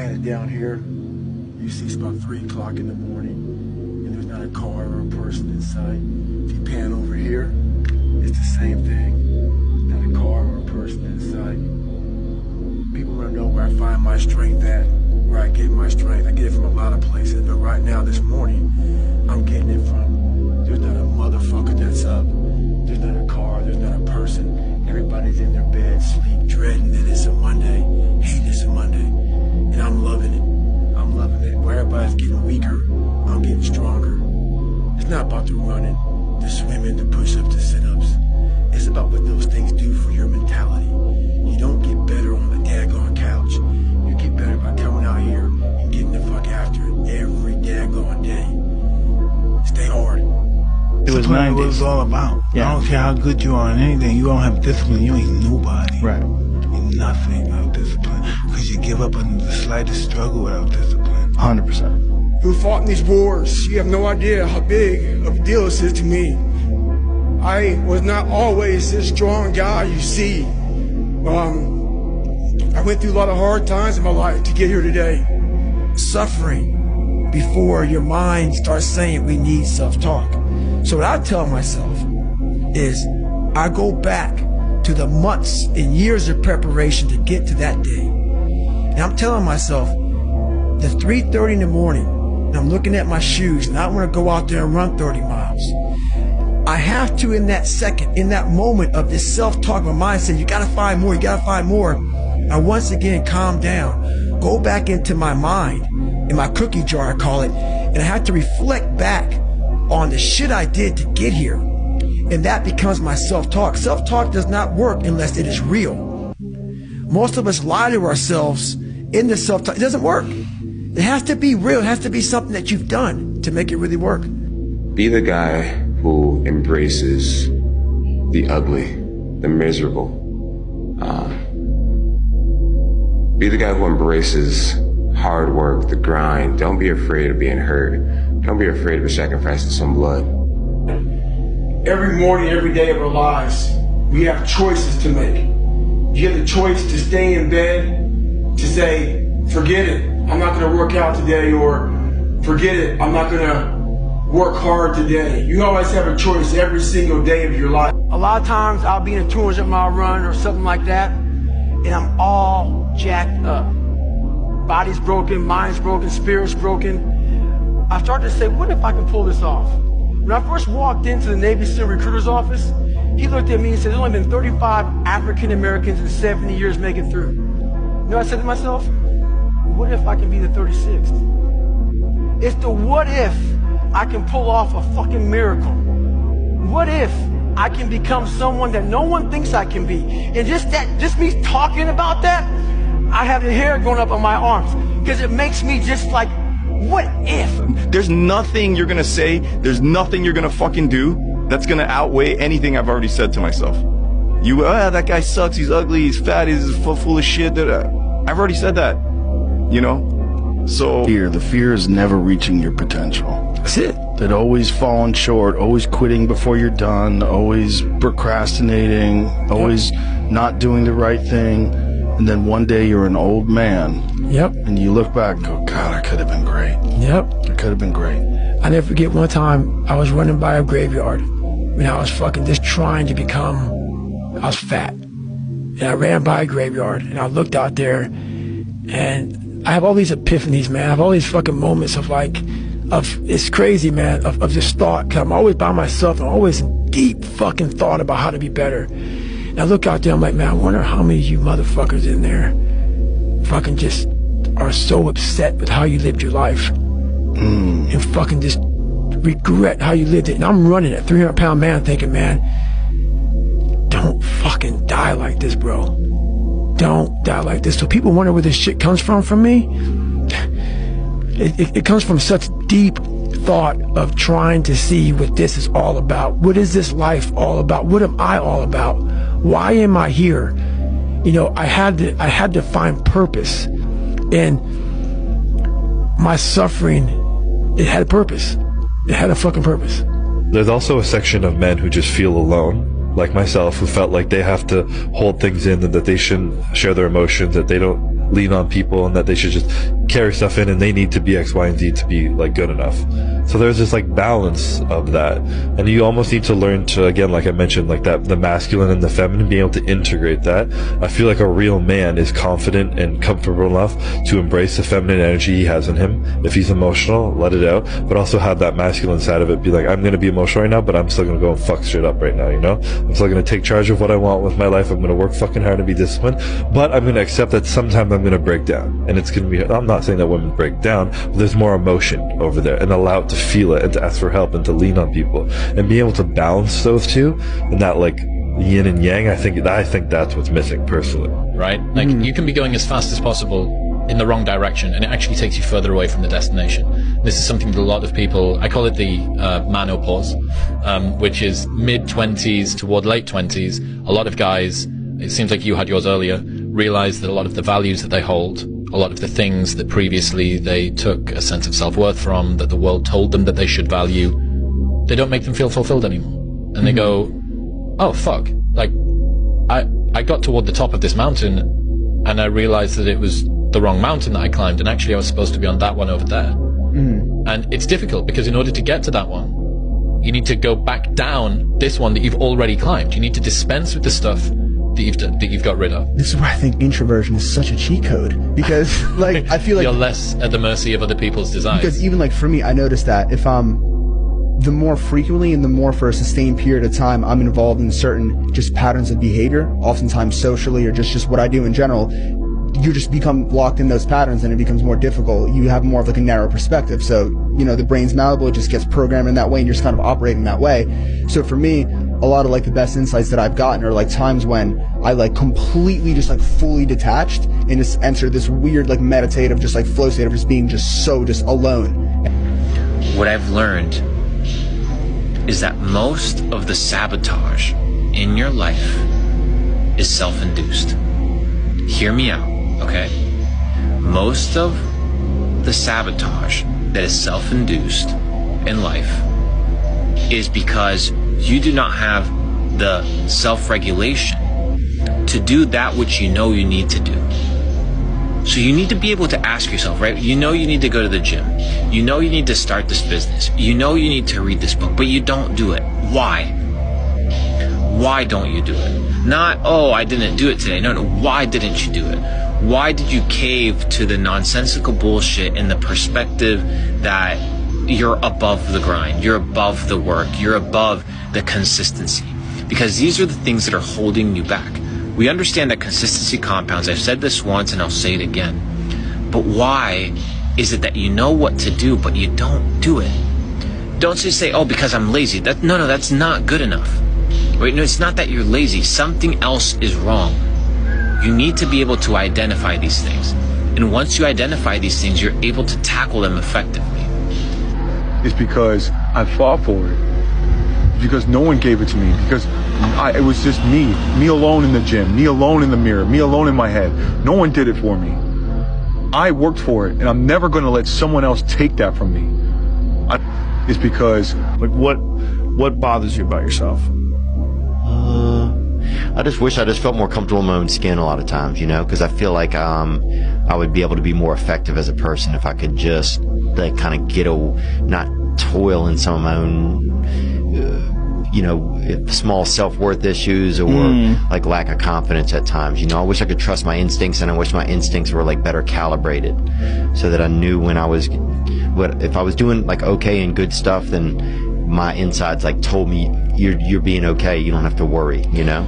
Granted, down here, you see it's about 3 o'clock in the morning, and there's not a car or a person in sight. If you pan over here, it's the same thing. Not a car or a person in sight. People want to know where I find my strength at, where I get my strength. I get it from a lot of places, but right now, this morning, I'm getting it from, there's not a motherfucker that's up. There's not a car, there's not a person. Everybody's in their bed, sleep, dreading that it's a Monday, hate it's a Monday. And I'm loving it. I'm loving it. Where everybody's getting weaker, I'm getting stronger. It's not about the running, the swimming, the push-ups, the sit-ups. It's about what those things do for your mentality. You don't get better on the daggone couch. You get better by coming out here and getting the fuck after it every daggone day. Stay hard. It was what it's all about. Yeah. I don't care how good you are in anything. You don't have discipline, you ain't nobody. Right. Ain't nothing without discipline. Because you give up on the slightest struggle without discipline. 100%. Who fought in these wars? You have no idea how big of a deal this is to me. I was not always this strong guy you see. I went through a lot of hard times in my life to get here today. Suffering before your mind starts saying we need self-talk. So what I tell myself is I go back to the months and years of preparation to get to that day. And I'm telling myself, the 3:30 in the morning, and I'm looking at my shoes, and I want to go out there and run 30 miles. I have to, in that second, in that moment of this self-talk, my mind says, you got to find more, you got to find more. I once again calm down, go back into my mind, in my cookie jar, I call it, and I have to reflect back on the shit I did to get here. And that becomes my self-talk. Self-talk does not work unless it is real. Most of us lie to ourselves in the self-talk. It doesn't work. It has to be real. It has to be something that you've done to make it really work. Be the guy who embraces the ugly, the miserable. Be the guy who embraces hard work, the grind. Don't be afraid of being hurt. Don't be afraid of sacrificing some blood. Every morning, every day of our lives, we have choices to make. You have the choice to stay in bed, to say, forget it, I'm not going to work out today, or forget it, I'm not going to work hard today. You always have a choice every single day of your life. A lot of times I'll be in a 200-mile run or something like that, and I'm all jacked up. Body's broken, mind's broken, spirit's broken. I started to say, what if I can pull this off? When I first walked into the Navy SEAL recruiter's office, he looked at me and said, there's only been 35 African Americans in 70 years make it through. You know what I said to myself? What if I can be the 36th? It's the what if I can pull off a fucking miracle. What if I can become someone that no one thinks I can be? And just me talking about that, I have the hair going up on my arms because it makes me just like, what if? There's nothing you're gonna say, there's nothing you're gonna fucking do that's gonna outweigh anything I've already said to myself. That guy sucks, he's ugly, he's fat, he's full of shit. I've already said that, you know? So The fear is never reaching your potential. That's it. That always falling short, always quitting before you're done, always procrastinating, always not doing the right thing. And then one day you're an old man. Yep. And you look back and go, God, I could have been great. Yep. I could have been great. I never forget one time I was running by a graveyard when I was fucking just trying to become, I was fat. And I ran by a graveyard and I looked out there and I have all these epiphanies, man. I have all these fucking moments of it's crazy, man, of just thought. Cause I'm always by myself. I'm always in deep fucking thought about how to be better. And I look out there, I'm like, man, I wonder how many of you motherfuckers in there fucking just are so upset with how you lived your life and fucking just regret how you lived it. And I'm running a 300-pound man thinking, man, don't fucking die like this, bro. Don't die like this. So people wonder where this shit comes from me. It comes from such deep thought of trying to see what this is all about. What is this life all about? What am I all about? Why am I here? You know, I had to find purpose. And my suffering, it had a purpose. It had a fucking purpose. There's also a section of men who just feel alone, like myself, who felt like they have to hold things in and that they shouldn't share their emotions, that they don't lean on people, and that they should just carry stuff in and they need to be X, Y, and Z to be like good enough. So there's this like balance of that. And you almost need to learn to, again, like I mentioned, like that, the masculine and the feminine, being able to integrate that. I feel like a real man is confident and comfortable enough to embrace the feminine energy he has in him. If he's emotional, let it out, but also have that masculine side of it. Be like, I'm going to be emotional right now, but I'm still going to go and fuck shit up right now, you know? I'm still going to take charge of what I want with my life. I'm going to work fucking hard and be disciplined, but I'm going to accept that sometimes I'm going to break down. And it's going to be, I'm not saying that women break down, but there's more emotion over there, and allow it to feel it and to ask for help and to lean on people and be able to balance those two and that like yin and yang. I think that's what's missing personally. Right? Like you can be going as fast as possible in the wrong direction, and it actually takes you further away from the destination. This is something that a lot of people, I call it the manopause, which is mid-20s toward late 20s. A lot of guys, it seems like you had yours earlier, realize that a lot of the values that they hold, a lot of the things that previously they took a sense of self-worth from, that the world told them that they should value, they don't make them feel fulfilled anymore. And they go, oh fuck, like I got toward the top of this mountain and I realized that it was the wrong mountain that I climbed, and actually I was supposed to be on that one over there. And it's difficult because in order to get to that one, you need to go back down this one that you've already climbed. You need to dispense with the stuff that you've got rid of. This is why I think introversion is such a cheat code, because like I feel like you're less at the mercy of other people's desires. Because even like for me, I noticed that if the more frequently and the more for a sustained period of time I'm involved in certain just patterns of behavior, oftentimes socially or just what I do in general, you just become locked in those patterns and it becomes more difficult. You have more of like a narrow perspective. So, you know, the brain's malleable, it just gets programmed in that way and you're just kind of operating that way. So for me, a lot of like the best insights that I've gotten are like times when I like completely just like fully detached and just entered this weird like meditative just like flow state of just being just alone. What I've learned is that most of the sabotage in your life is self-induced. Hear me out, okay? Most of the sabotage that is self-induced in life is because you do not have the self-regulation to do that which you know you need to do. So you need to be able to ask yourself, right? You know you need to go to the gym. You know you need to start this business. You know you need to read this book, but you don't do it. Why? Why don't you do it? Not, oh, I didn't do it today. No, why didn't you do it? Why did you cave to the nonsensical bullshit in the perspective that you're above the grind, you're above the work, you're above the consistency? Because these are the things that are holding you back. We understand that consistency compounds. I've said this once and I'll say it again. But why is it that you know what to do, but you don't do it? Don't just say, oh, because I'm lazy. No, that's not good enough. Right? No, it's not that you're lazy. Something else is wrong. You need to be able to identify these things. And once you identify these things, you're able to tackle them effectively. It's because I fought for it. Because no one gave it to me. Because it was just me alone in the gym, me alone in the mirror, me alone in my head. No one did it for me. I worked for it, and I'm never going to let someone else take that from me. It's because, like, what bothers you about yourself? I just wish I just felt more comfortable in my own skin a lot of times, you know, because I feel like I would be able to be more effective as a person if I could just like kind of not toil in some of my own, you know, small self-worth issues or like lack of confidence at times. You know, I wish I could trust my instincts, and I wish my instincts were like better calibrated so that I knew when if I was doing like okay and good stuff, then my insides like told me you're being okay, you don't have to worry, you know?